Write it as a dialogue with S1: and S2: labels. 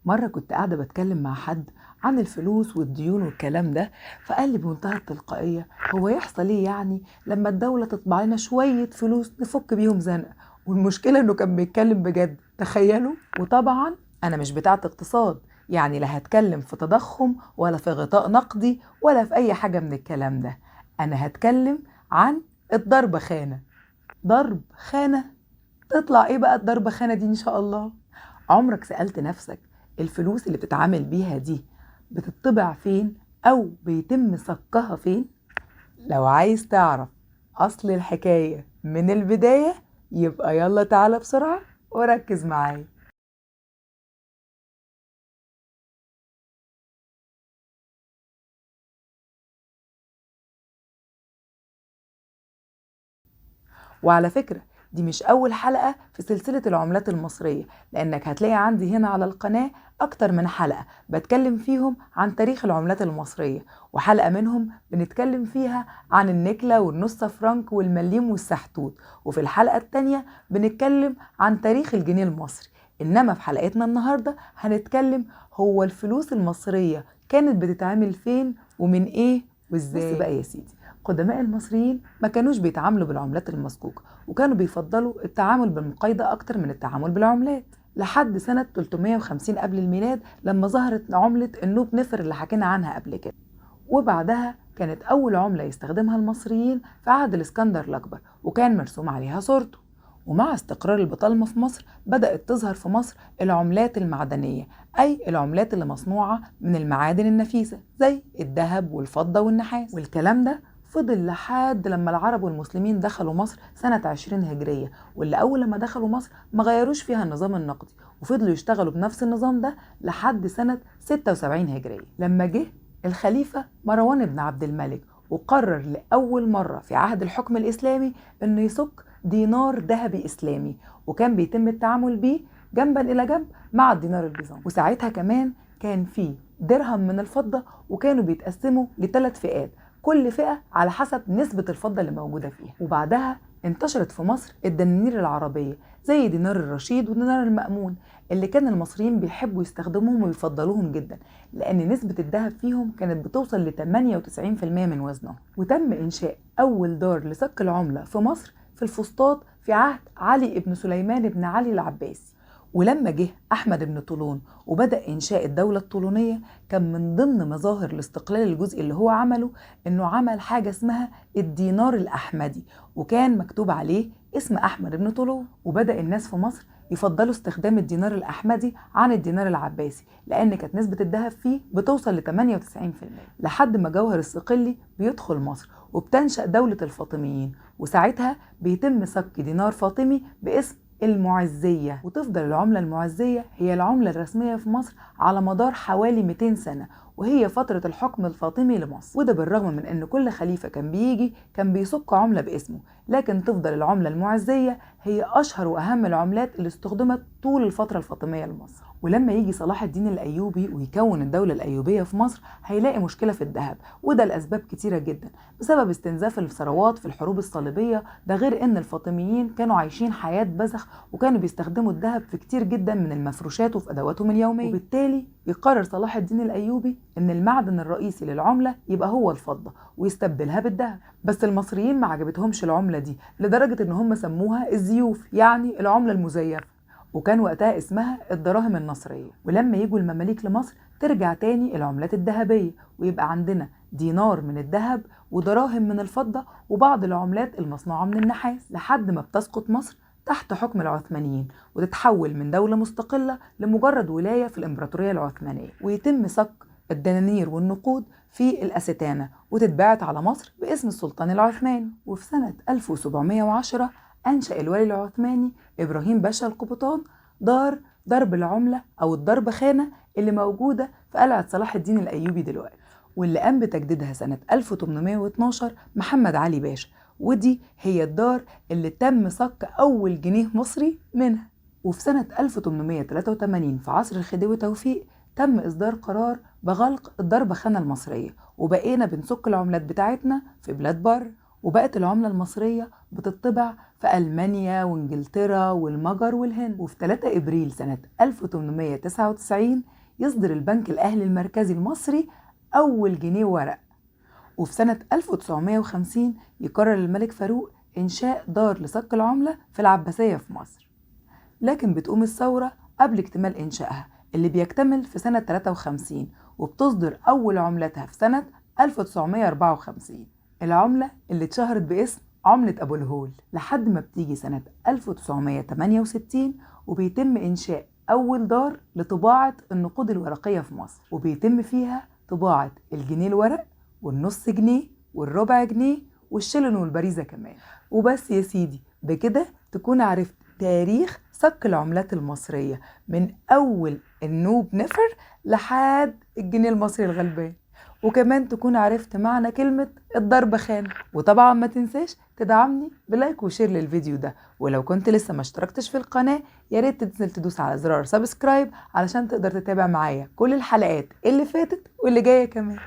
S1: مرة كنت قاعدة بتكلم مع حد عن الفلوس والديون والكلام ده، فقال لي بمنتهى التلقائية: هو يحصل ايه يعني لما الدولة تطبع لنا شوية فلوس نفك بيهم زنقة؟ والمشكلة انه كان بيتكلم بجد، تخيلوا. وطبعا انا مش بتاعة اقتصاد، يعني لا هتكلم في تضخم ولا في غطاء نقدي ولا في اي حاجة من الكلام ده. انا هتكلم عن الضرب خانة. ضرب خانة؟ تطلع ايه بقى الضربة خانة دي ان شاء الله؟ عمرك سألت نفسك الفلوس اللي بتتعامل بيها دي بتطبع فين او بيتم صكها فين؟ لو عايز تعرف اصل الحكاية من البداية، يبقى يلا تعالى بسرعة وركز معايا. وعلى فكرة، دي مش أول حلقة في سلسلة العملات المصرية، لأنك هتلاقي عندي هنا على القناة أكتر من حلقة بتكلم فيهم عن تاريخ العملات المصرية، وحلقة منهم بنتكلم فيها عن النكلة والنص فرنك والمليم والسحتوت، وفي الحلقة التانية بنتكلم عن تاريخ الجنيه المصري. إنما في حلقتنا النهاردة هنتكلم هو الفلوس المصرية كانت بتتعمل فين ومن إيه وإزاي. بص بقى يا سيدي، قدماء المصريين ما كانوش بيتعاملوا بالعملات المسكوكة، وكانوا بيفضلوا التعامل بالمقايضة أكتر من التعامل بالعملات، لحد سنة 350 قبل الميلاد لما ظهرت عملة النوب نفر اللي حكينا عنها قبل كده. وبعدها كانت أول عملة يستخدمها المصريين في عهد الإسكندر الأكبر، وكان مرسوم عليها صورته. ومع استقرار البطالمة في مصر بدأت تظهر في مصر العملات المعدنية، أي العملات اللي مصنوعة من المعادن النفيسة زي الذهب والفضة والنحاس. والكلام ده فضل لحد لما العرب والمسلمين دخلوا مصر سنة 20 هجرية، واللي أول لما دخلوا مصر ما غيروش فيها النظام النقدي، وفضلوا يشتغلوا بنفس النظام ده لحد سنة 76 هجرية لما جه الخليفة مروان بن عبد الملك، وقرر لأول مرة في عهد الحكم الإسلامي إنه يسك دينار ذهبي إسلامي، وكان بيتم التعامل بيه جنبا إلى جنب مع الدينار البيزنطي. وساعتها كمان كان في درهم من الفضة، وكانوا بيتقسموا لثلاث فئات، كل فئة على حسب نسبة الفضة اللي موجودة فيها. وبعدها انتشرت في مصر الدنانير العربية زي دينار الرشيد ودينار المأمون، اللي كان المصريين بيحبوا يستخدموهم ويفضلوهم جدا، لأن نسبة الذهب فيهم كانت بتوصل ل 98% من وزنهم. وتم إنشاء أول دار لصك العملة في مصر في الفسطاط في عهد علي بن سليمان بن علي العباسي. ولما جه أحمد بن طولون وبدأ إنشاء الدولة الطولونية، كان من ضمن مظاهر الاستقلال الجزئي اللي هو عمله إنه عمل حاجة اسمها الدينار الأحمدي، وكان مكتوب عليه اسم أحمد بن طولون. وبدأ الناس في مصر يفضلوا استخدام الدينار الأحمدي عن الدينار العباسي، لأن كانت نسبة الذهب فيه بتوصل ل 98%، لحد ما جوهر الصقلي بيدخل مصر وبتنشأ دولة الفاطميين، وساعتها بيتم صك دينار فاطمي باسم المعزية، وتفضل العملة المعزية هي العملة الرسمية في مصر على مدار حوالي 200 سنة، وهي فترة الحكم الفاطمي لمصر. وده بالرغم من ان كل خليفة كان بيجي كان بيصك عملة باسمه، لكن تفضل العملة المعزية هي اشهر واهم العملات اللي استخدمت طول الفترة الفاطمية لمصر. ولما يجي صلاح الدين الايوبي ويكون الدولة الايوبية في مصر هيلاقي مشكلة في الذهب، وده لاسباب كتيرة جدا، بسبب استنزاف الثروات في الحروب الصليبية، ده غير ان الفاطميين كانوا عايشين حياة بذخ وكانوا بيستخدموا الذهب في كتير جدا من المفروشات وفي ادواتهم اليومية. وبالتالي يقرر صلاح الدين الايوبي ان المعدن الرئيسي للعملة يبقى هو الفضة ويستبدلها بالذهب. بس المصريين ما عجبتهمش العملة دي لدرجة ان هم سموها الزيوف، يعني العملة المزيفة، وكان وقتها اسمها الدراهم النصرية. ولما يجوا المماليك لمصر ترجع تاني العملات الذهبية، ويبقى عندنا دينار من الذهب ودراهم من الفضة وبعض العملات المصنوعة من النحاس، لحد ما بتسقط مصر تحت حكم العثمانيين وتتحول من دولة مستقلة لمجرد ولاية في الإمبراطورية العثمانية، ويتم صك الدنانير والنقود في الأستانة وتتباعت على مصر باسم السلطان العثماني. وفي سنة 1710 أنشأ الوالي العثماني إبراهيم باشا القبطان دار ضرب العملة أو الضرب خانة اللي موجودة في قلعة صلاح الدين الأيوبي دلوقتي، واللي قام بتجديدها سنة 1812 محمد علي باشا، ودي هي الدار اللي تم صك أول جنيه مصري منها. وفي سنة 1883 في عصر الخديوي توفيق تم إصدار قرار بغلق الضربة خانة المصرية، وبقينا بنسك العملات بتاعتنا في بلاد بره. وبقت العملة المصرية بتطبع في ألمانيا وإنجلترا والمجر والهند. وفي 3 إبريل سنة 1899 يصدر البنك الأهلي المركزي المصري أول جنيه ورق. وفي سنة 1950 يقرر الملك فاروق إنشاء دار لصك العملة في العباسية في مصر. لكن بتقوم الثورة قبل اكتمال إنشائها اللي بيكتمل في سنة 53، وبتصدر أول عملتها في سنة 1954، العملة اللي اتشهرت باسم عملة أبو الهول، لحد ما بتيجي سنة 1968 وبيتم إنشاء أول دار لطباعة النقود الورقية في مصر، وبيتم فيها طباعة الجنيه الورق والنص جنيه والربع جنيه والشلن والبريزة كمان. وبس يا سيدي، بكده تكون عرفت تاريخ صك العملات المصرية من أول النوب نفر لحد الجنيه المصري الغلبان، وكمان تكون عرفت معنى كلمة الضرب خان. وطبعا ما تنساش تدعمني بلايك وشير للفيديو ده، ولو كنت لسه ما اشتركتش في القناة ياريت تنزل تدوس على زرار سبسكرايب علشان تقدر تتابع معايا كل الحلقات اللي فاتت واللي جاية كمان.